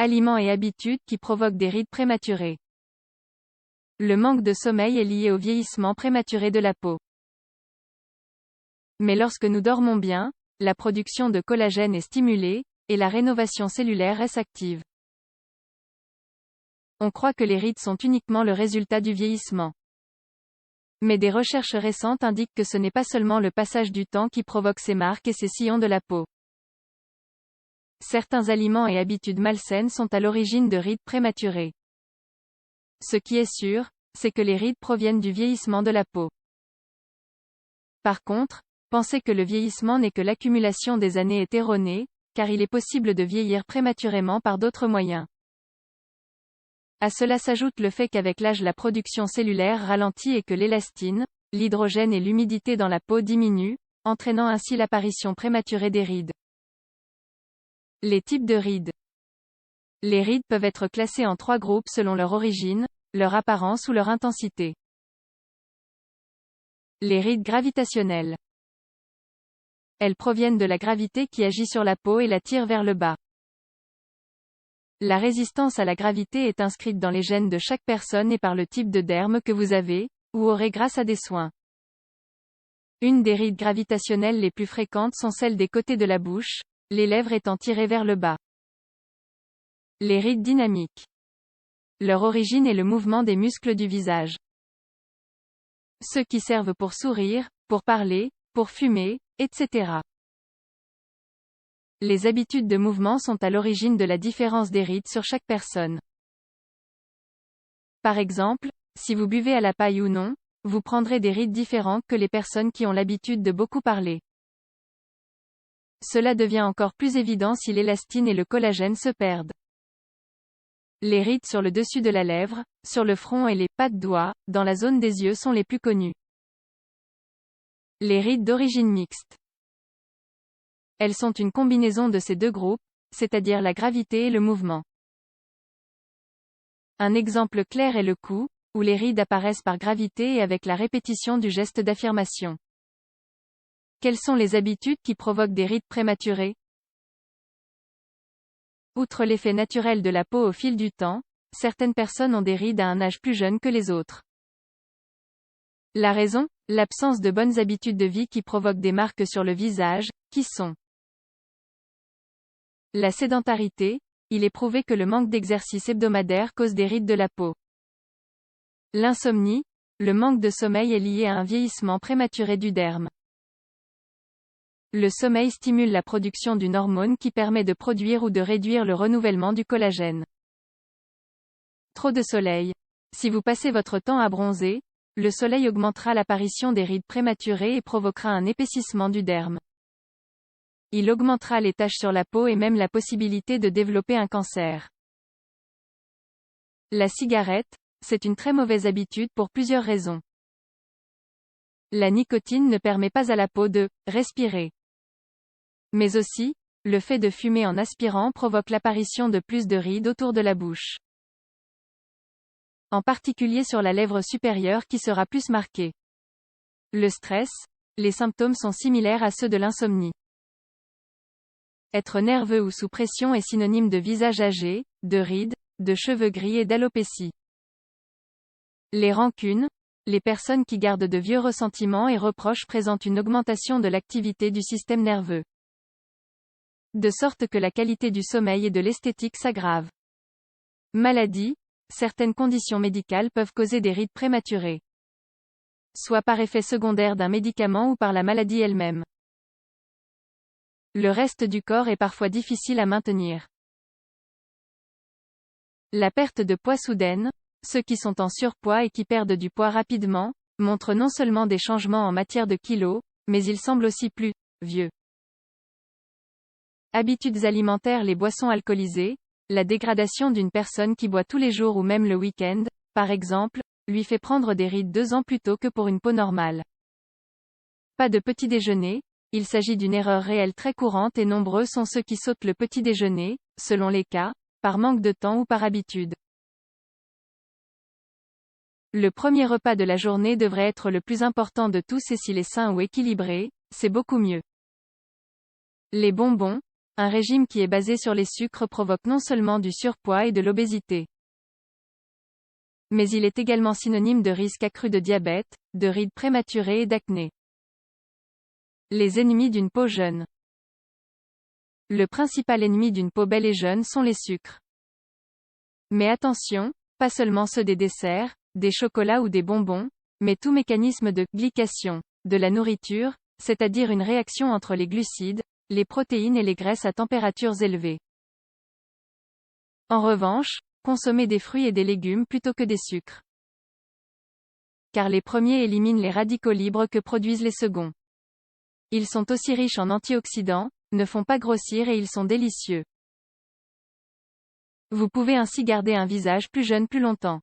Aliments et habitudes qui provoquent des rides prématurées. Le manque de sommeil est lié au vieillissement prématuré de la peau. Mais lorsque nous dormons bien, la production de collagène est stimulée, et la rénovation cellulaire reste active. On croit que les rides sont uniquement le résultat du vieillissement. Mais des recherches récentes indiquent que ce n'est pas seulement le passage du temps qui provoque ces marques et ces sillons de la peau. Certains aliments et habitudes malsaines sont à l'origine de rides prématurées. Ce qui est sûr, c'est que les rides proviennent du vieillissement de la peau. Par contre, penser que le vieillissement n'est que l'accumulation des années est erroné, car il est possible de vieillir prématurément par d'autres moyens. À cela s'ajoute le fait qu'avec l'âge la production cellulaire ralentit et que l'élastine, l'hydrogène et l'humidité dans la peau diminuent, entraînant ainsi l'apparition prématurée des rides. Les types de rides. Les rides peuvent être classées en 3 groupes selon leur origine, leur apparence ou leur intensité. Les rides gravitationnelles. Elles proviennent de la gravité qui agit sur la peau et la tire vers le bas. La résistance à la gravité est inscrite dans les gènes de chaque personne et par le type de derme que vous avez, ou aurez grâce à des soins. Une des rides gravitationnelles les plus fréquentes sont celles des côtés de la bouche, les lèvres étant tirées vers le bas. Les rides dynamiques. Leur origine est le mouvement des muscles du visage. Ceux qui servent pour sourire, pour parler, pour fumer, etc. Les habitudes de mouvement sont à l'origine de la différence des rides sur chaque personne. Par exemple, si vous buvez à la paille ou non, vous prendrez des rides différentes que les personnes qui ont l'habitude de beaucoup parler. Cela devient encore plus évident si l'élastine et le collagène se perdent. Les rides sur le dessus de la lèvre, sur le front et les pattes doigts, dans la zone des yeux sont les plus connues. Les rides d'origine mixte. Elles sont une combinaison de ces deux groupes, c'est-à-dire la gravité et le mouvement. Un exemple clair est le cou, où les rides apparaissent par gravité et avec la répétition du geste d'affirmation. Quelles sont les habitudes qui provoquent des rides prématurées? Outre l'effet naturel de la peau au fil du temps, certaines personnes ont des rides à un âge plus jeune que les autres. La raison? L'absence de bonnes habitudes de vie qui provoquent des marques sur le visage, qui sont la sédentarité. Il est prouvé que le manque d'exercice hebdomadaire cause des rides de la peau. L'insomnie. Le manque de sommeil est lié à un vieillissement prématuré du derme. Le sommeil stimule la production d'une hormone qui permet de produire ou de réduire le renouvellement du collagène. Trop de soleil. Si vous passez votre temps à bronzer, le soleil augmentera l'apparition des rides prématurées et provoquera un épaississement du derme. Il augmentera les taches sur la peau et même la possibilité de développer un cancer. La cigarette, c'est une très mauvaise habitude pour plusieurs raisons. La nicotine ne permet pas à la peau de respirer. Mais aussi, le fait de fumer en aspirant provoque l'apparition de plus de rides autour de la bouche. En particulier sur la lèvre supérieure qui sera plus marquée. Le stress, les symptômes sont similaires à ceux de l'insomnie. Être nerveux ou sous pression est synonyme de visage âgé, de rides, de cheveux gris et d'alopécie. Les rancunes, les personnes qui gardent de vieux ressentiments et reproches présentent une augmentation de l'activité du système nerveux. De sorte que la qualité du sommeil et de l'esthétique s'aggrave. Maladie, certaines conditions médicales peuvent causer des rides prématurées. Soit par effet secondaire d'un médicament ou par la maladie elle-même. Le reste du corps est parfois difficile à maintenir. La perte de poids soudaine, ceux qui sont en surpoids et qui perdent du poids rapidement, montrent non seulement des changements en matière de kilos, mais ils semblent aussi plus vieux. Habitudes alimentaires. Les boissons alcoolisées, la dégradation d'une personne qui boit tous les jours ou même le week-end, par exemple, lui fait prendre des rides 2 ans plus tôt que pour une peau normale. Pas de petit déjeuner. Il s'agit d'une erreur réelle très courante et nombreux sont ceux qui sautent le petit déjeuner, selon les cas, par manque de temps ou par habitude. Le premier repas de la journée devrait être le plus important de tous et s'il est sain ou équilibré, c'est beaucoup mieux. Les bonbons, un régime qui est basé sur les sucres provoque non seulement du surpoids et de l'obésité, mais il est également synonyme de risque accru de diabète, de rides prématurées et d'acné. Les ennemis d'une peau jeune. Le principal ennemi d'une peau belle et jeune sont les sucres. Mais attention, pas seulement ceux des desserts, des chocolats ou des bonbons, mais tout mécanisme de glycation de la nourriture, c'est-à-dire une réaction entre les glucides, les protéines et les graisses à températures élevées. En revanche, consommez des fruits et des légumes plutôt que des sucres. Car les premiers éliminent les radicaux libres que produisent les seconds. Ils sont aussi riches en antioxydants, ne font pas grossir et ils sont délicieux. Vous pouvez ainsi garder un visage plus jeune plus longtemps.